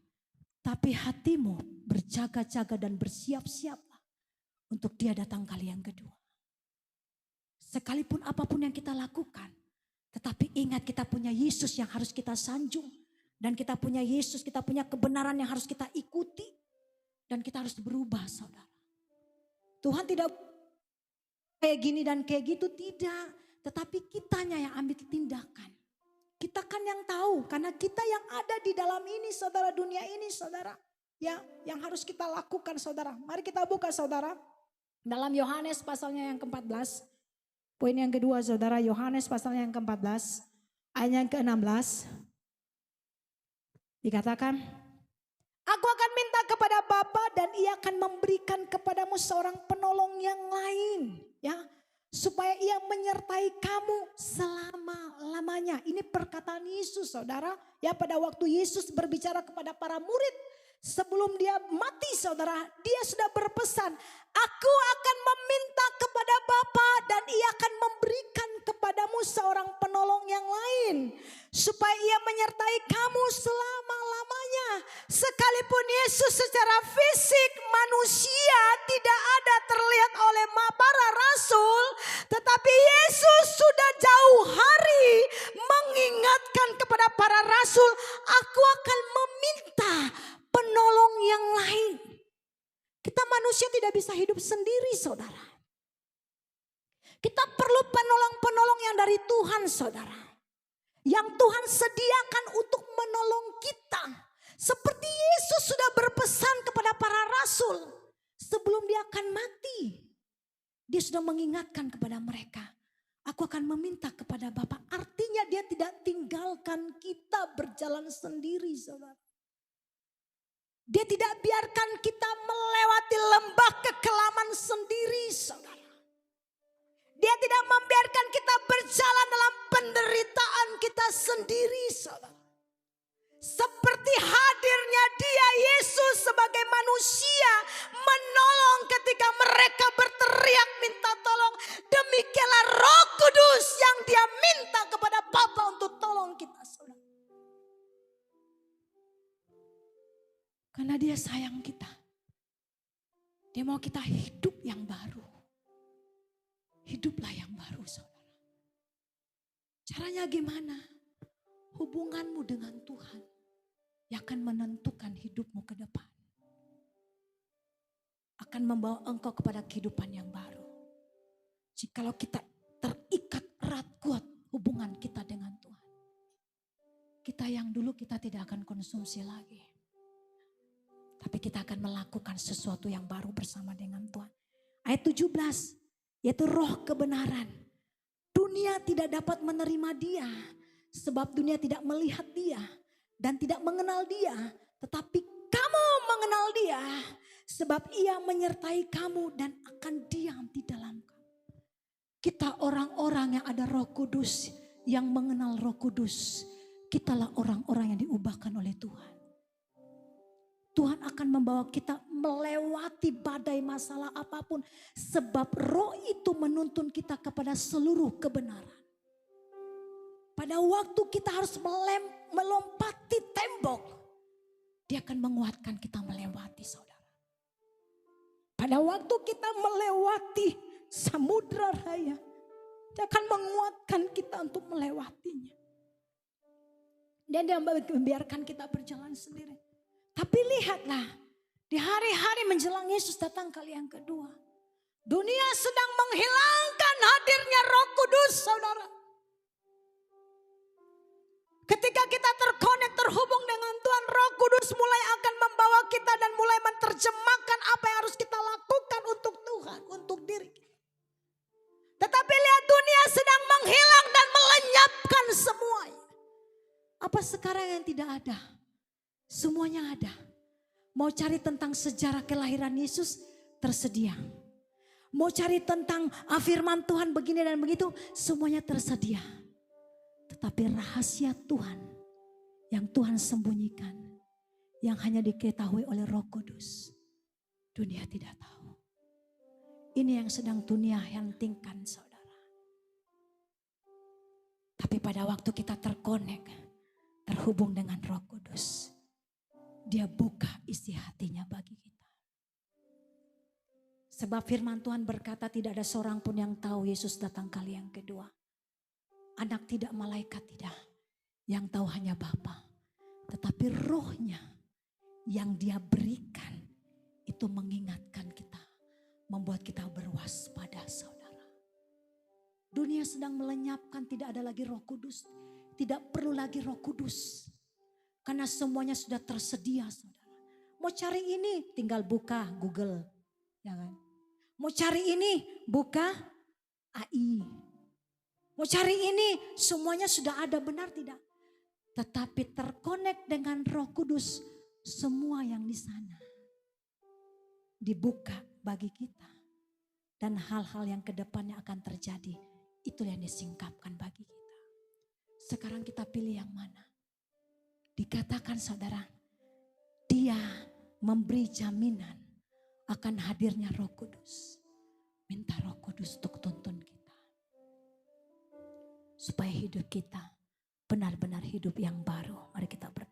Tapi hatimu berjaga-jaga dan bersiap-siaplah untuk dia datang kali yang kedua. Sekalipun apapun yang kita lakukan, tetapi ingat kita punya Yesus yang harus kita sanjung. Dan kita punya Yesus, kita punya kebenaran yang harus kita ikuti. Dan kita harus berubah saudara. Tuhan tidak kayak gini dan kayak gitu, tidak. Tetapi kitanya yang ambil tindakan. Kita kan yang tahu, karena kita yang ada di dalam ini saudara, dunia ini saudara. Ya, yang harus kita lakukan saudara. Mari kita buka saudara. Dalam Yohanes pasalnya yang ke-14. Poin yang kedua saudara, Yohanes pasalnya yang ke-14. Ayat yang ke-16. Dikatakan, aku akan minta kepada Bapa dan ia akan memberikan kepadamu seorang penolong yang lain. Ya, supaya ia menyertai kamu selama-lamanya. Ini perkataan Yesus saudara. Ya, pada waktu Yesus berbicara kepada para murid. Sebelum dia mati saudara, dia sudah berpesan, aku akan meminta kepada Bapa dan ia akan memberikan kepadamu seorang penolong yang lain. Supaya ia menyertai kamu selama-lamanya. Sekalipun Yesus secara fisik manusia tidak ada terlihat oleh para rasul. Tetapi Yesus sudah jauh hari mengingatkan kepada para rasul, aku akan meminta penolong yang lain. Kita manusia tidak bisa hidup sendiri saudara. Kita perlu penolong-penolong yang dari Tuhan saudara. Yang Tuhan sediakan untuk menolong kita. Seperti Yesus sudah berpesan kepada para rasul. Sebelum dia akan mati. Dia sudah mengingatkan kepada mereka. Aku akan meminta kepada Bapa. Artinya dia tidak tinggalkan kita berjalan sendiri saudara. Dia tidak biarkan kita melewati lembah kekelaman sendiri saudara. Dia tidak membiarkan kita berjalan dalam penderitaan kita sendiri saudara. Seperti hadirnya dia Yesus sebagai manusia menolong ketika mereka berteriak minta tolong. Demikianlah Roh Kudus yang dia minta kepada Bapa untuk tolong kita saudara. Karena dia sayang kita. Dia mau kita hidup yang baru. Hiduplah yang baru saudara. Caranya gimana? Hubunganmu dengan Tuhan yang akan menentukan hidupmu ke depan. Akan membawa engkau kepada kehidupan yang baru. Jikalau kita terikat erat kuat hubungan kita dengan Tuhan. Kita yang dulu kita tidak akan konsumsi lagi. Tapi kita akan melakukan sesuatu yang baru bersama dengan Tuhan. Ayat 17, yaitu roh kebenaran. Dunia tidak dapat menerima dia. Sebab dunia tidak melihat dia. Dan tidak mengenal dia. Tetapi kamu mengenal dia. Sebab ia menyertai kamu dan akan diam di dalam kamu. Kita orang-orang yang ada Roh Kudus. Yang mengenal Roh Kudus. Kitalah orang-orang yang diubahkan oleh Tuhan. Tuhan akan membawa kita melewati badai masalah apapun. Sebab roh itu menuntun kita kepada seluruh kebenaran. Pada waktu kita harus melompati tembok. Dia akan menguatkan kita melewati saudara. Pada waktu kita melewati samudra raya. Dia akan menguatkan kita untuk melewatinya. Dan dia membiarkan kita berjalan sendiri. Tapi lihatlah, di hari-hari menjelang Yesus datang kali yang kedua. Dunia sedang menghilangkan hadirnya Roh Kudus, saudara. Ketika kita terkonek, terhubung dengan Tuhan, Roh Kudus mulai akan membawa kita dan mulai menerjemahkan apa yang harus kita lakukan untuk Tuhan, untuk diri kita. Tetapi lihat, dunia sedang menghilang dan melenyapkan semuanya. Apa sekarang yang tidak ada? Semuanya ada. Mau cari tentang sejarah kelahiran Yesus, tersedia. Mau cari tentang firman Tuhan begini dan begitu, semuanya tersedia. Tetapi rahasia Tuhan yang Tuhan sembunyikan, yang hanya diketahui oleh Roh Kudus, dunia tidak tahu. Ini yang sedang dunia hentingkan, saudara. Tapi pada waktu kita terkonek, terhubung dengan Roh Kudus, Dia buka isi hatinya bagi kita. Sebab firman Tuhan berkata tidak ada seorang pun yang tahu Yesus datang kali yang kedua. Anak tidak, malaikat tidak. Yang tahu hanya Bapa. Tetapi rohnya yang Dia berikan itu mengingatkan kita. Membuat kita berwaspada, saudara. Dunia sedang melenyapkan, tidak ada lagi Roh Kudus. Tidak perlu lagi Roh Kudus. Karena semuanya sudah tersedia, saudara. Mau cari ini tinggal buka Google. Ya kan? Mau cari ini buka AI. Mau cari ini semuanya sudah ada, benar tidak? Tetapi terkonek dengan Roh Kudus, semua yang di sana dibuka bagi kita. Dan hal-hal yang kedepannya akan terjadi, itu yang disingkapkan bagi kita. Sekarang kita pilih yang mana? Dikatakan, saudara, Dia memberi jaminan akan hadirnya Roh Kudus. Minta Roh Kudus untuk tuntun kita. Supaya hidup kita benar-benar hidup yang baru. Mari kita berdoa.